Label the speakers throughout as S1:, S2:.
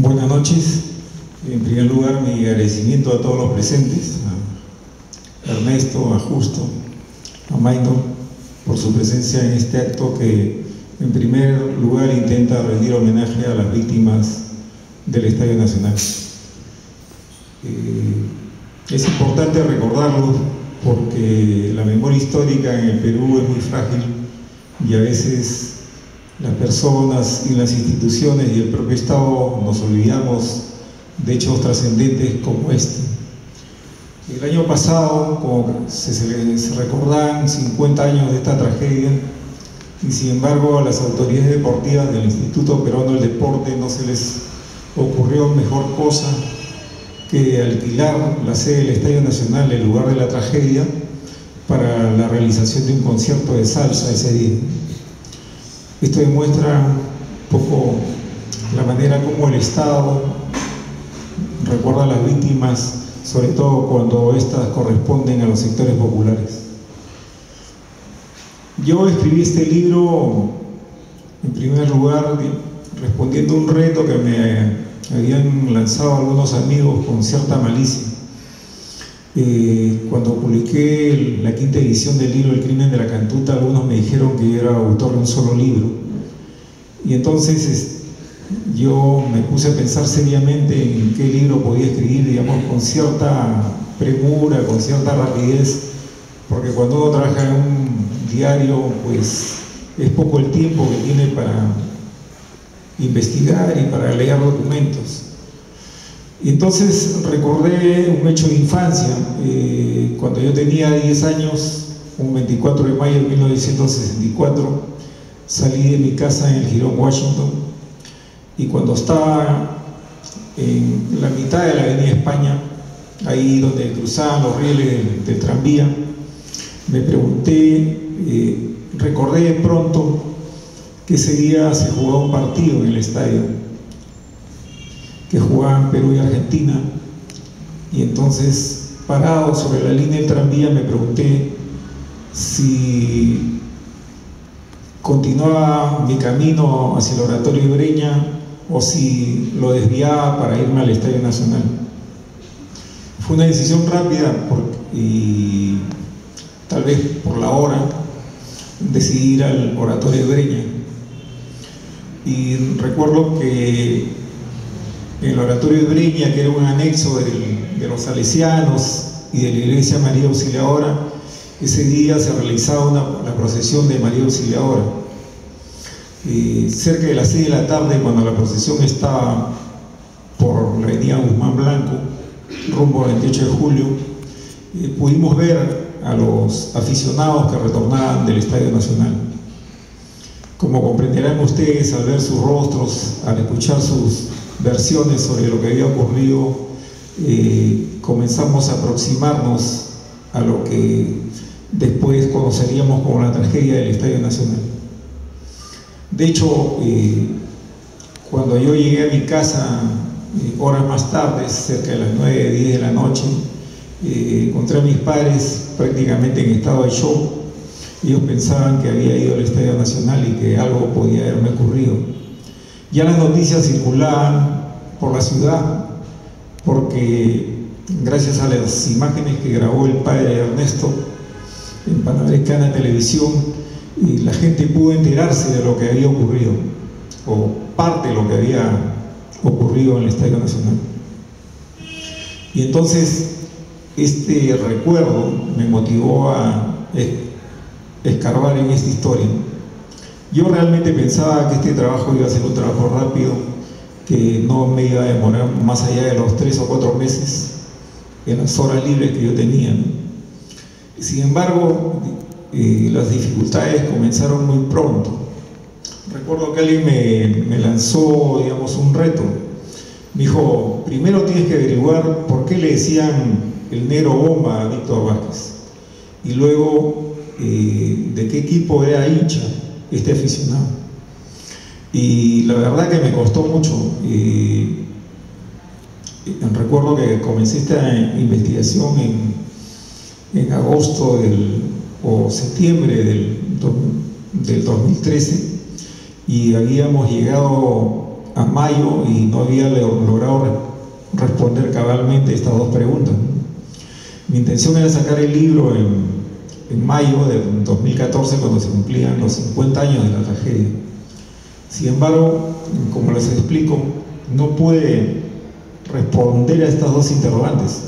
S1: Buenas noches. En primer lugar, mi agradecimiento a todos los presentes, a Ernesto, a Justo, a Maino, por su presencia en este acto que, en primer lugar, intenta rendir homenaje a las víctimas del Estadio Nacional. Es importante recordarlo porque la memoria histórica en el Perú es muy frágil y a veces las personas y las instituciones y el propio Estado nos olvidamos de hechos trascendentes como este. El año pasado, como se recordaban 50 años de esta tragedia, y sin embargo a las autoridades deportivas del Instituto Peruano del Deporte no se les ocurrió mejor cosa que alquilar la sede del Estadio Nacional, el lugar de la tragedia, para la realización de un concierto de salsa ese día. Esto demuestra un poco la manera como el Estado recuerda a las víctimas, sobre todo cuando éstas corresponden a los sectores populares. Yo escribí este libro, en primer lugar, respondiendo a un reto que me habían lanzado algunos amigos con cierta malicia. Cuando publiqué la quinta edición del libro El crimen de la Cantuta, algunos me dijeron que yo era autor de un solo libro. Y entonces yo me puse a pensar seriamente en qué libro podía escribir, digamos, con cierta premura, con cierta rapidez, porque cuando uno trabaja en un diario, pues es poco el tiempo que tiene para investigar y para leer documentos. Y entonces recordé un hecho de infancia. Cuando yo tenía 10 años, un 24 de mayo de 1964, salí de mi casa en el Jirón, Washington, y cuando estaba en la mitad de la Avenida España, ahí donde cruzaban los rieles del tranvía, me pregunté, recordé de pronto que ese día se jugaba un partido en el estadio, que jugaban Perú y Argentina, y entonces, parado sobre la línea del tranvía, me pregunté si continuaba mi camino hacia el Oratorio de Breña o si lo desviaba para irme al Estadio Nacional. Fue una decisión rápida y tal vez por la hora decidí ir al Oratorio de Breña. Y recuerdo que en el Oratorio de Breña, que era un anexo de los salesianos y de la Iglesia María Auxiliadora, ese día se realizaba la procesión de María Auxiliadora. Cerca de las 6 de la tarde, cuando la procesión estaba por la avenida Guzmán Blanco, rumbo al 28 de julio, pudimos ver a los aficionados que retornaban del Estadio Nacional. Como comprenderán ustedes, al ver sus rostros, al escuchar sus versiones sobre lo que había ocurrido, comenzamos a aproximarnos a lo que después conoceríamos como la tragedia del Estadio Nacional. De hecho, cuando yo llegué a mi casa, horas más tarde, cerca de las 9, 10 de la noche, encontré a mis padres prácticamente en estado de shock. Ellos pensaban que había ido al Estadio Nacional y que algo podía haberme ocurrido. Ya las noticias circulaban por la ciudad, porque gracias a las imágenes que grabó el padre Ernesto en Panamericana Televisión, la gente pudo enterarse de lo que había ocurrido, o parte de lo que había ocurrido en el Estadio Nacional. Y entonces este recuerdo me motivó a escarbar en esta historia. Yo realmente pensaba que este trabajo iba a ser un trabajo rápido, que no me iba a demorar más allá de los 3 o 4 meses en las horas libres que yo tenía, ¿no? Sin embargo, las dificultades comenzaron muy pronto. Recuerdo que alguien me lanzó, digamos, un reto. Me dijo, primero tienes que averiguar por qué le decían el negro bomba a Víctor Vázquez, y luego de qué equipo era hincha este aficionado. Y la verdad que me costó mucho. Recuerdo que comencé esta investigación en agosto o septiembre del 2013, y habíamos llegado a mayo y no había logrado responder cabalmente estas dos preguntas. Mi intención era sacar el libro en mayo de 2014, cuando se cumplían los 50 años de la tragedia. Sin embargo, como les explico, no pude responder a estas dos interrogantes.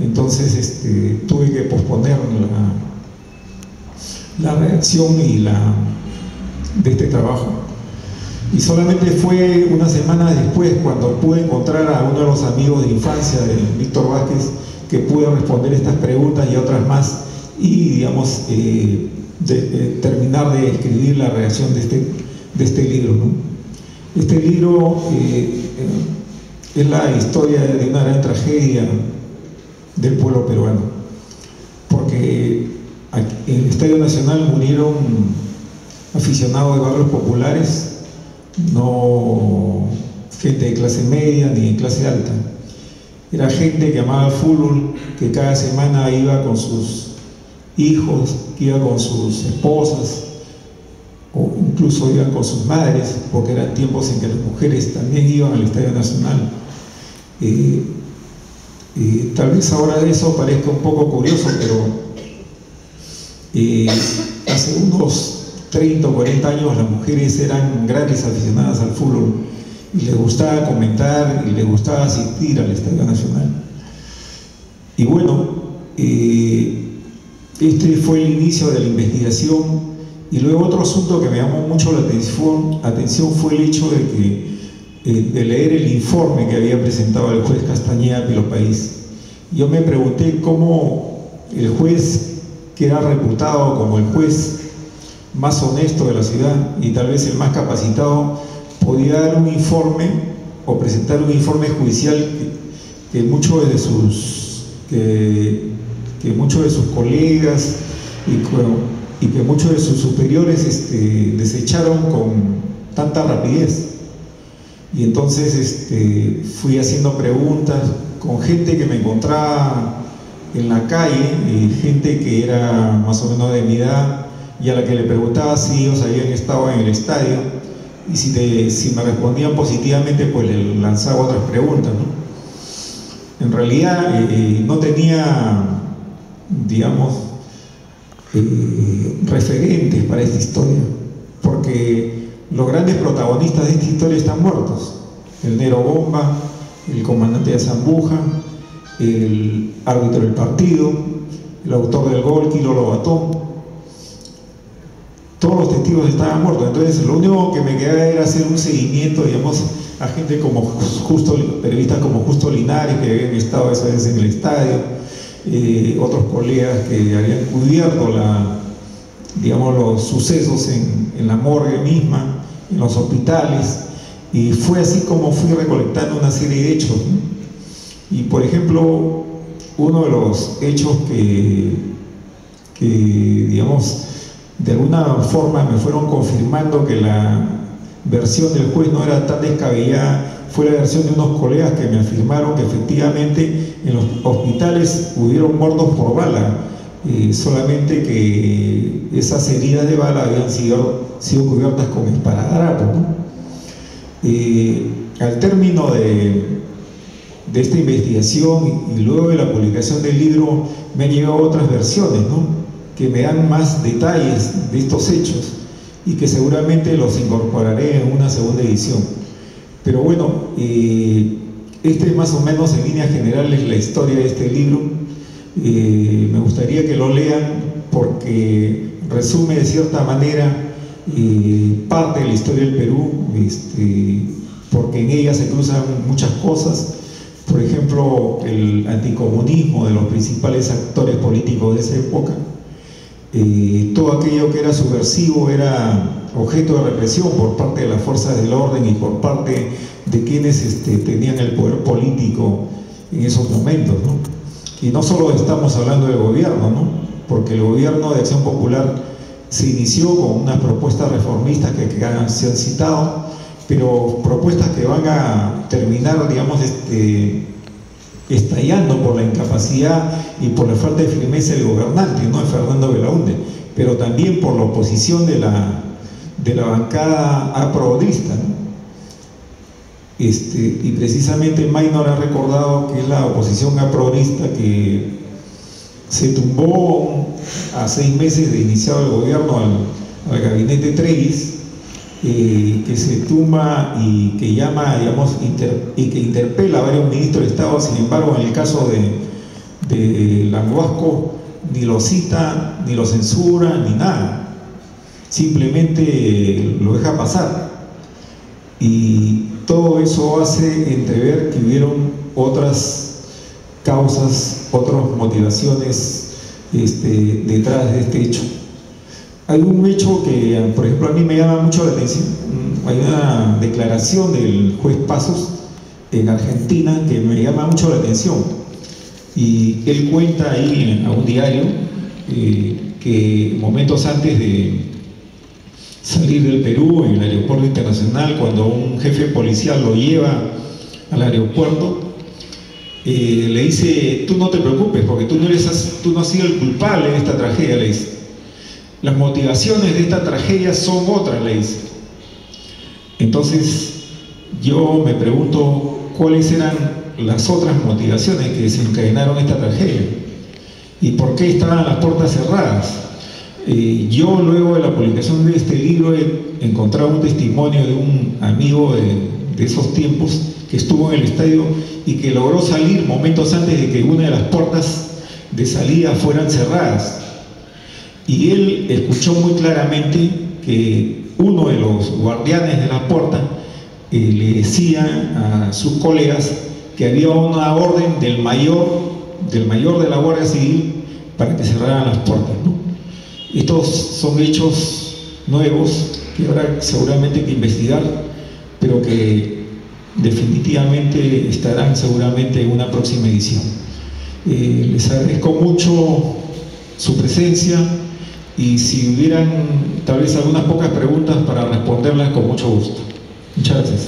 S1: Entonces tuve que posponer la redacción de este trabajo. Y solamente fue una semana después, cuando pude encontrar a uno de los amigos de infancia de Víctor Vázquez, que pude responder estas preguntas y otras más, y digamos, terminar de escribir la redacción de este libro, ¿no? Este libro es la historia de una gran tragedia del pueblo peruano, porque en el Estadio Nacional murieron aficionados de barrios populares, no gente de clase media ni de clase alta. Era gente que amaba el fútbol, que cada semana iba con sus hijos, que iba con sus esposas, o incluso iban con sus madres, porque eran tiempos en que las mujeres también iban al Estadio Nacional. Tal vez ahora eso parezca un poco curioso, pero hace unos 30 o 40 años las mujeres eran grandes aficionadas al fútbol y les gustaba comentar y les gustaba asistir al Estadio Nacional. Y bueno, este fue el inicio de la investigación. Y luego otro asunto que me llamó mucho la atención fue el hecho de leer el informe que había presentado el juez Castañeda Pilopaís. Yo me pregunté cómo el juez, que era reputado como el juez más honesto de la ciudad y tal vez el más capacitado, podía dar un informe o presentar un informe judicial que muchos de sus colegas y que muchos de sus superiores desecharon con tanta rapidez. Y entonces fui haciendo preguntas con gente que me encontraba en la calle, gente que era más o menos de mi edad, y a la que le preguntaba si ellos habían estado en el estadio, y si me respondían positivamente, pues le lanzaba otras preguntas, ¿no? En realidad no tenía, digamos, referentes para esta historia, porque los grandes protagonistas de esta historia están muertos: el Nero Bomba, el comandante de Zambuja, el árbitro del partido, el autor del gol, Quilo Lobatón. Todos los testigos estaban muertos. Entonces lo único que me quedaba era hacer un seguimiento, digamos, a gente como periodistas como Justo Linares, que habían estado esa vez en el estadio, otros colegas que habían cubierto los sucesos en la morgue misma, en los hospitales, y fue así como fui recolectando una serie de hechos, ¿no? Y por ejemplo, uno de los hechos que digamos, de alguna forma me fueron confirmando que la versión del juez no era tan descabellada, fue la versión de unos colegas que me afirmaron que efectivamente en los hospitales hubieron muertos por bala, solamente que esas heridas de bala habían sido cubiertas con esparadrapo, ¿no? Al término de esta investigación y luego de la publicación del libro, me han llegado otras versiones, ¿no?, que me dan más detalles de estos hechos y que seguramente los incorporaré en una segunda edición. Pero bueno, este es más o menos en líneas generales la historia de este libro. Me gustaría que lo lean porque resume de cierta manera parte de la historia del Perú, porque en ella se cruzan muchas cosas. Por ejemplo, el anticomunismo de los principales actores políticos de esa época. Todo aquello que era subversivo era objeto de represión por parte de las fuerzas del orden y por parte de quienes tenían el poder político en esos momentos, ¿no? Y no solo estamos hablando del gobierno, ¿no?, porque el gobierno de Acción Popular se inició con unas propuestas reformistas que se han citado, pero propuestas que van a terminar, digamos, estallando por la incapacidad y por la falta de firmeza del gobernante, ¿no?, de Fernando Belaúnde, pero también por la oposición de la bancada aproodrista, ¿no? y precisamente Maynor ha recordado que es la oposición aprobista que se tumbó a 6 meses de iniciado el gobierno al gabinete Treguis, que se tumba y que llama, digamos, y que interpela a varios ministros de Estado. Sin embargo, en el caso de Languasco, ni lo cita, ni lo censura, ni nada. Simplemente lo deja pasar. Y todo eso hace entrever que hubieron otras causas, otras motivaciones detrás de este hecho. Hay un hecho que, por ejemplo, a mí me llama mucho la atención. Hay una declaración del juez Pasos en Argentina que me llama mucho la atención. Y él cuenta ahí a un diario que momentos antes de salir del Perú en el aeropuerto internacional, cuando un jefe policial lo lleva al aeropuerto, le dice: tú no te preocupes porque tú no has sido el culpable de esta tragedia, le dice. Las motivaciones de esta tragedia son otras, le dice. Entonces yo me pregunto cuáles eran las otras motivaciones que desencadenaron esta tragedia y por qué estaban las puertas cerradas. Yo, luego de la publicación de este libro, he encontrado un testimonio de un amigo de esos tiempos que estuvo en el estadio y que logró salir momentos antes de que una de las puertas de salida fueran cerradas. Y él escuchó muy claramente que uno de los guardianes de la puerta le decía a sus colegas que había una orden del mayor de la Guardia Civil para que cerraran las puertas, ¿no? Estos son hechos nuevos que habrá seguramente que investigar, pero que definitivamente estarán seguramente en una próxima edición. Les agradezco mucho su presencia y si hubieran tal vez algunas pocas preguntas para responderlas, con mucho gusto. Muchas gracias.